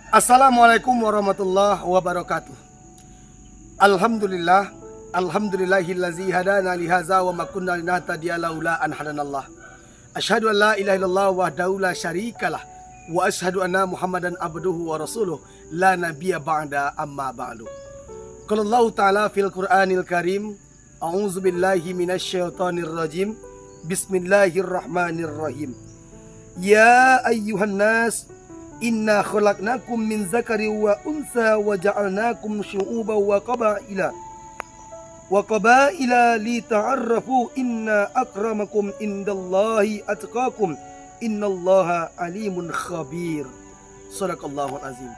Assalamualaikum warahmatullahi wabarakatuh. Alhamdulillah, alhamdulillahillazi hadana lihaza wa ma kunna linahtadiya laula an hadanallah. Asyhadu an la ilaha illallah wahdahu la syarikalah wa asyhadu anna Muhammadan abduhu wa rasuluh la nabiyya ba'da amma ba'du. Qala Allah Ta'ala fil Qur'anil Karim, a'udzu billahi minasyaitonir rajim. Bismillahirrahmanirrahim. Ya ayyuhan nas, inna khalaqnakum min zakari wa unsa wa ja'alnakum syu'uban wa qabaila li ta'arrafu inna akramakum indallahi atqakum innallaha alimun khabir. Shadaqallahul azim.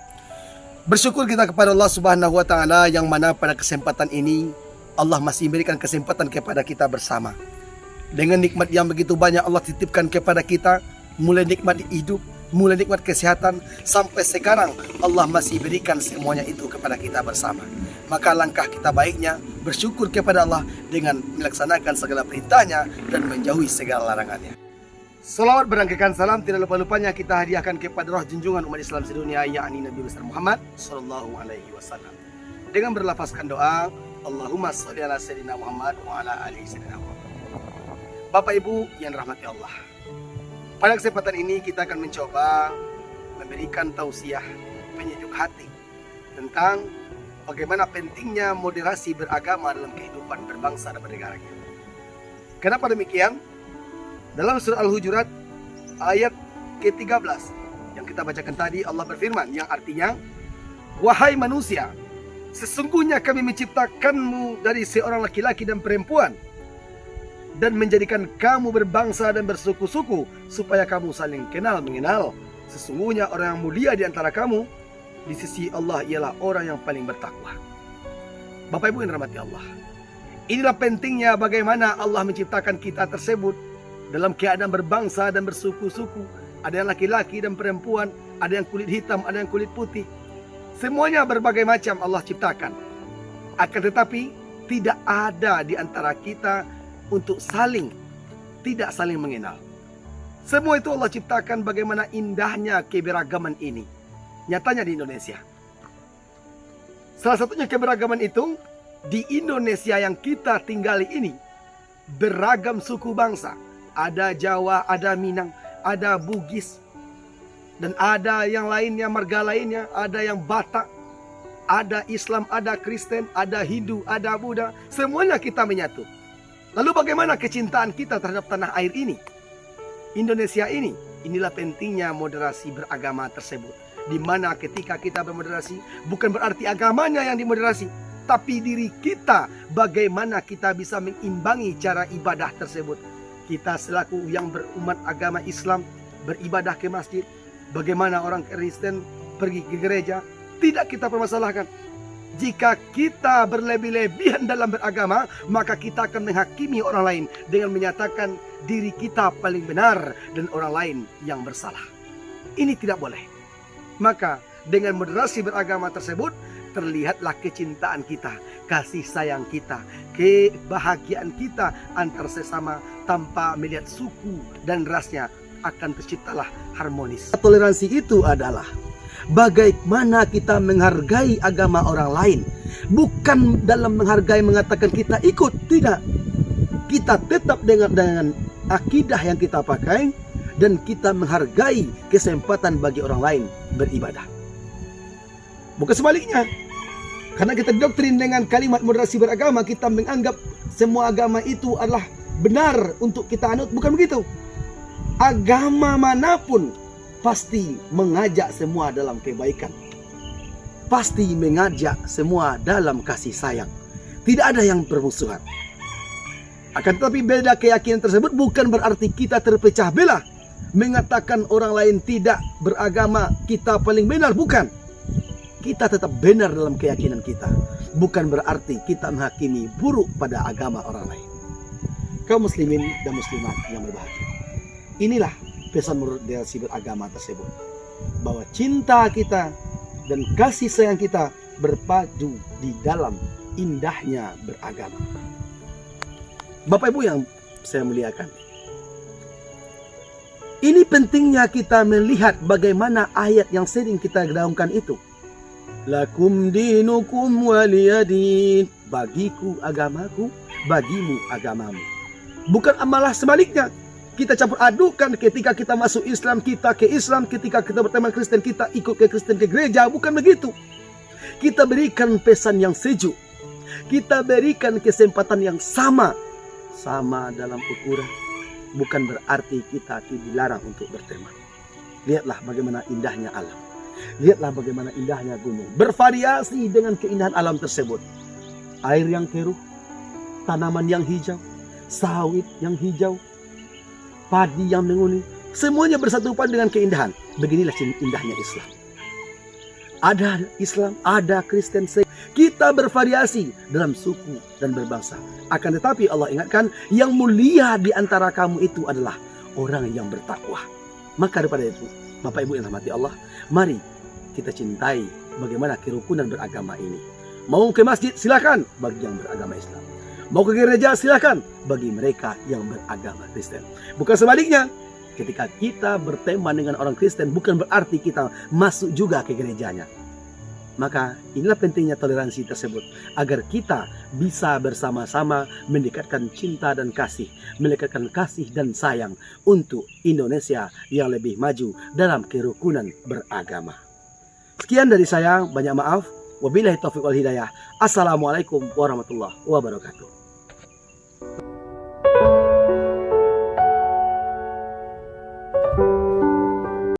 Bersyukur kita kepada Allah Subhanahu wa taala yang mana pada kesempatan ini Allah masih memberikan kesempatan kepada kita bersama. Dengan nikmat yang begitu banyak Allah titipkan kepada kita, mulai nikmat hidup, mulai nikmat kesehatan, sampai sekarang Allah masih berikan semuanya itu kepada kita bersama. Maka langkah kita baiknya bersyukur kepada Allah dengan melaksanakan segala perintahnya dan menjauhi segala larangannya. Salawat berangkaikan salam tidak lupa-lupanya kita hadiahkan kepada roh junjungan umat Islam sedunia, yakni Nabi besar Muhammad Sallallahu Alaihi Wasallam, dengan berlafazkan doa Allahumma sholli ala sayyidina Muhammad wa ala alihi sayyidina Muhammad. Bapak Ibu yang rahmati Allah, pada kesempatan ini kita akan mencoba memberikan tausiah penyejuk hati tentang bagaimana pentingnya moderasi beragama dalam kehidupan berbangsa dan bernegara kita. Kenapa demikian? Dalam surah Al-Hujurat ayat ke-13 yang kita bacakan tadi, Allah berfirman yang artinya, wahai manusia, sesungguhnya kami menciptakanmu dari seorang laki-laki dan perempuan dan menjadikan kamu berbangsa dan bersuku-suku supaya kamu saling kenal mengenal. Sesungguhnya orang yang mulia di antara kamu di sisi Allah ialah orang yang paling bertakwa. Bapak Ibu yang dirahmati Allah, inilah pentingnya bagaimana Allah menciptakan kita tersebut dalam keadaan berbangsa dan bersuku-suku. Ada yang laki-laki dan perempuan, ada yang kulit hitam, ada yang kulit putih. Semuanya berbagai macam Allah ciptakan. Akan tetapi tidak ada di antara kita untuk tidak saling mengenal. Semua itu Allah ciptakan bagaimana indahnya keberagaman ini. Nyatanya di Indonesia, salah satunya keberagaman itu di Indonesia yang kita tinggali ini, beragam suku bangsa. Ada Jawa, ada Minang, ada Bugis, dan ada yang lainnya, marga lainnya, ada yang Batak, ada Islam, ada Kristen, ada Hindu, ada Buddha. Semuanya kita menyatu. Lalu bagaimana kecintaan kita terhadap tanah air ini, Indonesia ini? Inilah pentingnya moderasi beragama tersebut. Di mana ketika kita bermoderasi, bukan berarti agamanya yang dimoderasi, tapi diri kita, bagaimana kita bisa mengimbangi cara ibadah tersebut. Kita selaku yang berumat agama Islam beribadah ke masjid, bagaimana orang Kristen pergi ke gereja, tidak kita permasalahkan. Jika kita berlebih-lebihan dalam beragama, maka kita akan menghakimi orang lain dengan menyatakan diri kita paling benar dan orang lain yang bersalah. Ini tidak boleh. Maka dengan moderasi beragama tersebut, terlihatlah kecintaan kita, kasih sayang kita, kebahagiaan kita antar sesama tanpa melihat suku dan rasnya, akan terciptalah harmonis. Toleransi itu adalah bagaimana kita menghargai agama orang lain. Bukan dalam menghargai mengatakan kita ikut, tidak. Kita tetap dengan akidah yang kita pakai, dan kita menghargai kesempatan bagi orang lain beribadah. Bukan sebaliknya. Karena kita doktrin dengan kalimat moderasi beragama, kita menganggap semua agama itu adalah benar untuk kita anut. Bukan begitu. Agama manapun pasti mengajak semua dalam kebaikan, pasti mengajak semua dalam kasih sayang. Tidak ada yang bermusuhan. Akan tetapi beda keyakinan tersebut bukan berarti kita terpecah belah, mengatakan orang lain tidak beragama kita paling benar. Bukan. Kita tetap benar dalam keyakinan kita. Bukan berarti kita menghakimi buruk pada agama orang lain. Kaum muslimin dan muslimat yang berbahagia, inilah pesan moderasi beragama tersebut, bahwa cinta kita dan kasih sayang kita berpadu di dalam indahnya beragama. Bapak Ibu yang saya muliakan, Ini pentingnya kita melihat bagaimana ayat yang sering kita gaungkan itu. Lakum dinukum waliyadin. Bagiku agamaku, bagimu agamamu. Bukan malah sebaliknya. Kita campur adukan ketika kita masuk Islam, kita ke Islam. Ketika kita berteman Kristen, kita ikut ke Kristen, ke gereja. Bukan begitu. Kita berikan pesan yang sejuk. Kita berikan kesempatan yang sama. Sama dalam ukuran. Bukan berarti kita dilarang untuk berteman. Lihatlah bagaimana indahnya alam. Lihatlah bagaimana indahnya gunung. Bervariasi dengan keindahan alam tersebut. Air yang keruh, tanaman yang hijau, sawit yang hijau, padi yang menguning. Semuanya bersatu padu dengan keindahan. Beginilah indahnya Islam. Ada Islam, ada Kristen. Kita bervariasi dalam suku dan berbangsa. Akan tetapi Allah ingatkan, yang mulia di antara kamu itu adalah orang yang bertakwa. Maka daripada itu, Bapak Ibu yang rahmati Allah, mari kita cintai bagaimana kerukunan beragama ini. Mau ke masjid silakan bagi yang beragama Islam. Mau ke gereja silakan bagi mereka yang beragama Kristen. Bukan sebaliknya. Ketika kita berteman dengan orang Kristen, bukan berarti kita masuk juga ke gerejanya. Maka inilah pentingnya toleransi tersebut, agar kita bisa bersama-sama mendekatkan cinta dan kasih, mendekatkan kasih dan sayang untuk Indonesia yang lebih maju dalam kerukunan beragama. Sekian dari saya, banyak maaf. Wabillahi taufiq wal hidayah. Assalamualaikum warahmatullahi wabarakatuh.